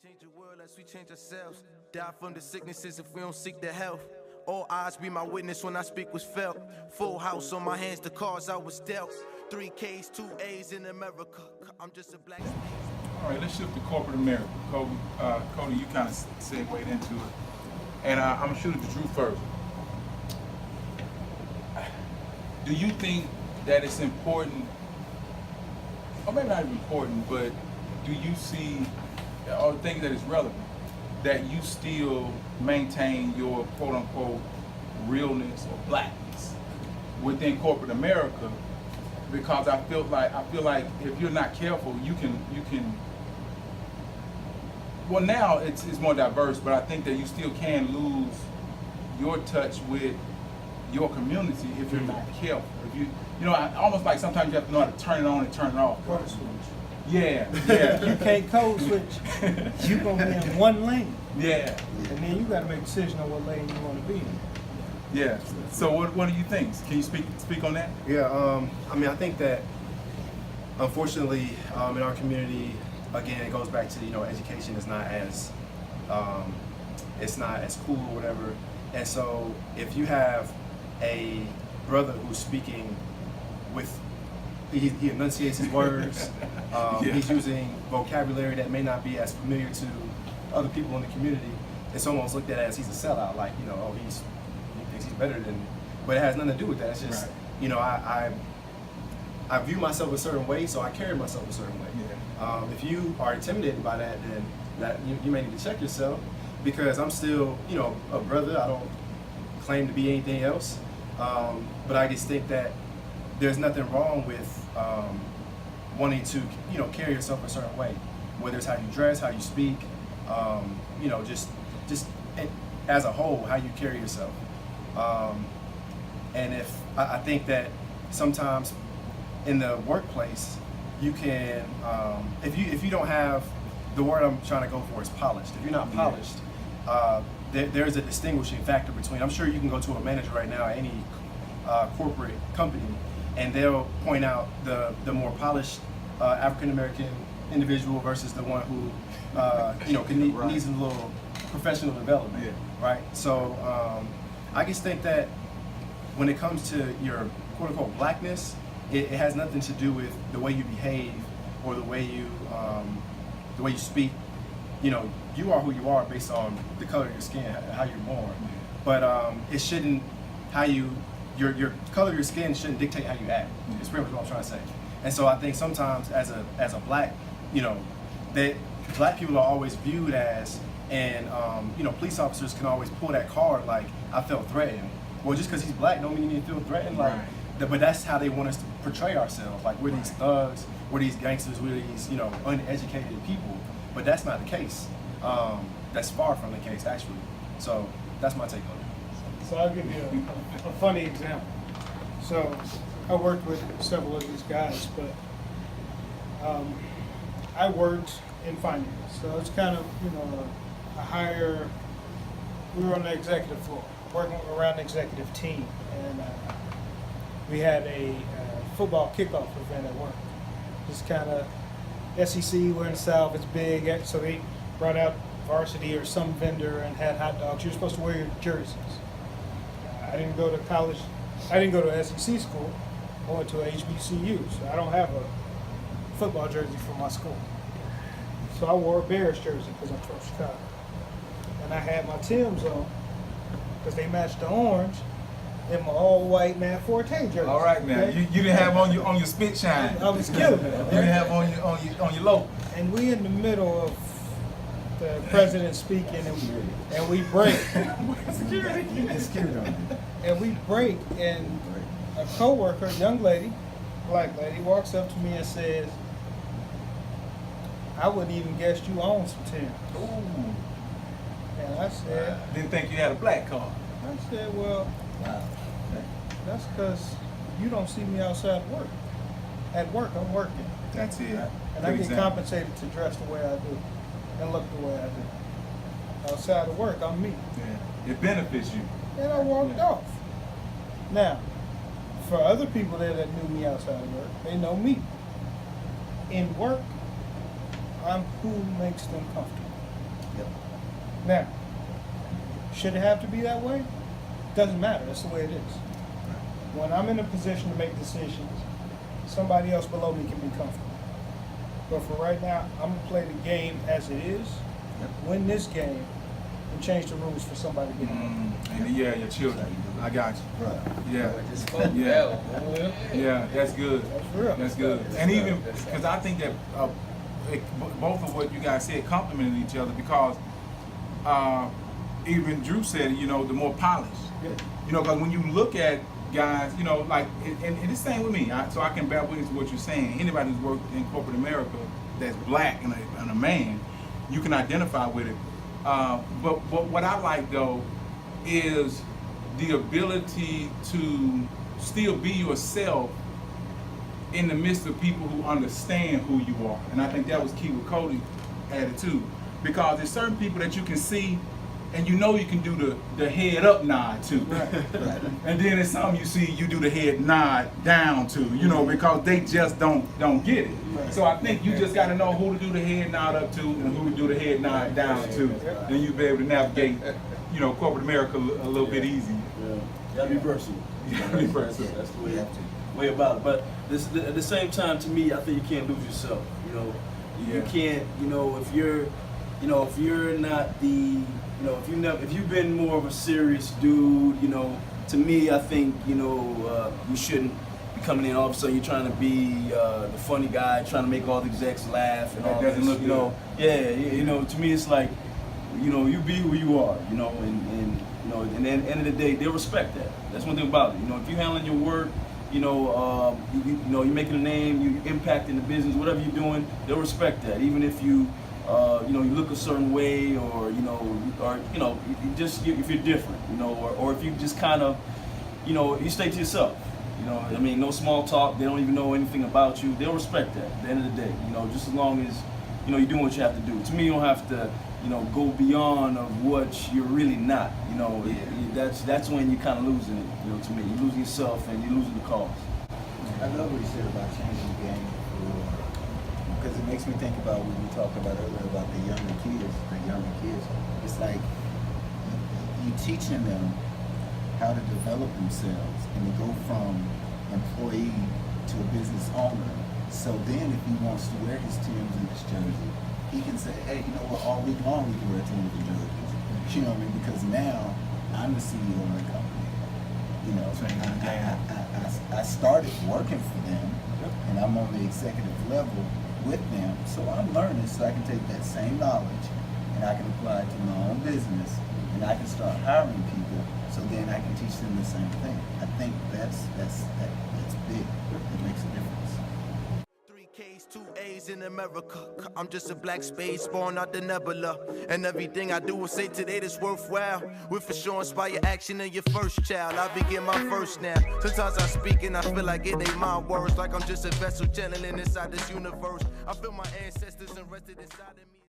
change the world as we change ourselves. Die from the sicknesses if we don't seek the health. All eyes be my witness when I speak was felt. Full house on my hands, the cards I was dealt. 3 Ks, 2 A's in America. I'm just a black. All right, let's shift to corporate America. Cody, you kind of segued into it. And I'm going to shoot at the Drew first. Do you think that it's important, or maybe not even important, but do you see, or think that it's relevant, that you still maintain your quote-unquote realness or blackness within corporate America? Because I feel like if you're not careful, you can. Well, now it's more diverse, but I think that you still can lose your touch with your community if you're not careful. If you I almost like sometimes you have to know how to turn it on and turn it off. Code switch. Yeah. You can't code switch. You're gonna be in one lane. Yeah. And then you gotta make a decision on what lane you wanna be in. Yeah. So what do you think? Can you speak on that? Yeah, I mean, I think that unfortunately in our community, again, it goes back to, education is not as it's not as cool or whatever. And so if you have a brother who's speaking with, he enunciates his words, he's using vocabulary that may not be as familiar to other people in the community, it's almost looked at as he's a sellout, like, he thinks he's better than me. But it has nothing to do with that. It's just, right. I view myself a certain way, so I carry myself a certain way. Yeah. If you are intimidated by that, then you may need to check yourself, because I'm still, a brother. I don't claim to be anything else. But I just think that there's nothing wrong with wanting to, carry yourself a certain way, whether it's how you dress, how you speak, just as a whole, how you carry yourself. And if I think that sometimes in the workplace, you can, if you don't have, the word I'm trying to go for is polished. If you're not polished, there's a distinguishing factor between, I'm sure you can go to a manager right now at any corporate company, and they'll point out the more polished African-American individual versus the one who needs a little professional development, right? So I just think that when it comes to your quote-unquote blackness, it has nothing to do with the way you behave or the way you speak. You are who you are based on the color of your skin, how you're born. But it shouldn't, your color of your skin shouldn't dictate how you act. It's pretty much what I'm trying to say. And so I think sometimes as a black, that black people are always viewed as, and police officers can always pull that card like, I felt threatened. Well, just because he's black don't mean you need to feel threatened. Like, but that's how they want us to portray ourselves. Like, we're these thugs, we're these gangsters, we're these uneducated people. But that's not the case. That's far from the case, actually. So that's my take on it. So I'll give you a funny example. So I worked with several of these guys, but I worked in finance. So it's kind of, a higher, we were on the executive floor, working around the executive team. And we had a football kickoff event at work. Just kind of SEC, we're in the South, it's big, so they brought out varsity or some vendor and had hot dogs. You're supposed to wear your jerseys. I didn't go to college, I didn't go to SEC school, I went to a HBCU, so I don't have a football jersey for my school. So I wore a Bears jersey because I'm from Chicago. And I had my Timbs on because they matched the orange and my all-white Man Forte jersey. All right, now you didn't have on your spit shine. I was killing it. You didn't have on your low. And we in the middle of the president speaking, and we break. And we break, and a coworker, young lady, black lady, walks up to me and says, I wouldn't even guess you own some Timbs. Ooh. And I said, didn't think you had a black card. I said, well, that's because you don't see me outside of work. At work, I'm working. That's it. And I get compensated to dress the way I do and look the way I do. Outside of work, I'm me. Yeah. It benefits you. And I walked off. Now, for other people there that knew me outside of work, they know me. In work, I'm who makes them comfortable. Now, should it have to be that way? Doesn't matter. That's the way it is. When I'm in a position to make decisions, somebody else below me can be comfortable. But for right now, I'm gonna play the game as it is, win this game, and change the rules for somebody to get in. And yeah, your children. I got you. Right. Yeah, that's good. That's real. That's good. And even because I think that both of what you guys said complemented each other, because even Drew said, you know, the more polished. Yeah. You know, because when you look at guys, you know, like, and it's the same with me, so I can bear witness to what you're saying. Anybody who's worked in corporate America that's black and a man, you can identify with it. But what I like, though, is the ability to still be yourself in the midst of people who understand who you are. And I think that was key with Cody's attitude. Because there's certain people that you can see and you know you can do the head up nod to. Right. And then there's some you see you do the head nod down to, you know, because they just don't get it. Right. So I think you just got to know who to do the head nod up to and who to do the head nod down to. Then you'll be able to navigate, you know, corporate America a little bit easier. Yeah. Gotta be versatile. Gotta be versatile. That's the way about it. But at the same time, to me, I think you can't lose yourself. You know, you can't. You know, if you're not the, you know, if you've been more of a serious dude, you know, to me, I think, you know, you shouldn't be coming in all of a sudden. You're trying to be the funny guy, trying to make all the execs laugh and all that. Doesn't look you know. Yeah, you know, to me, it's like, you know, you be who you are, you know, and you know, and then at the end of the day, they'll respect that. That's one thing about it. You know, if you're handling your work, you know, you know, you're making a name, you're impacting the business, whatever you're doing, they'll respect that. Even if you, you know, you look a certain way, or you know, if you're different, you know, or if you just kind of, you know, you stay to yourself. You know, I mean, no small talk. They don't even know anything about you. They'll respect that. At the end of the day, you know, just as long as, you know, you're doing what you have to do. To me, you don't have to, you know, go beyond of what you're really not. You know, that's when you're kind of losing it. You know, to me, you're losing yourself and you're losing the cause. I love what you said about changing the game, because it makes me think about what we talked about earlier about the younger kids. It's like you teaching them how to develop themselves and to go from employee to a business owner. So then if he wants to wear his Timbs and his jersey, he can say, hey, you know what, all week long we can wear Timbs and jerseys. You know what I mean? Because now I'm the CEO of the company. You know, I started working for them, and I'm on the executive level with them. So I'm learning, so I can take that same knowledge and I can apply it to my own business, and I can start hiring people. So then I can teach them the same thing. I think that's big. It makes a difference. 3 Ks, 2 A's in America. I'm just a black space born out the nebula. And everything I do will say today that's worthwhile. Will for sure inspire action in your first child. I begin my first now. Sometimes I speak and I feel like it ain't my words. Like I'm just a vessel channeling inside this universe. I feel my ancestors and rested inside of me.